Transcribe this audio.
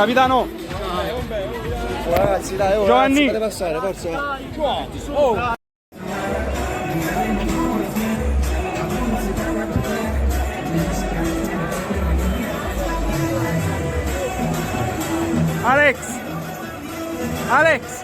Capitano! Oh, ragazzi, dai, oh, Giovanni! Ragazzi, fate passare, forza! Oh. Alex! Alex!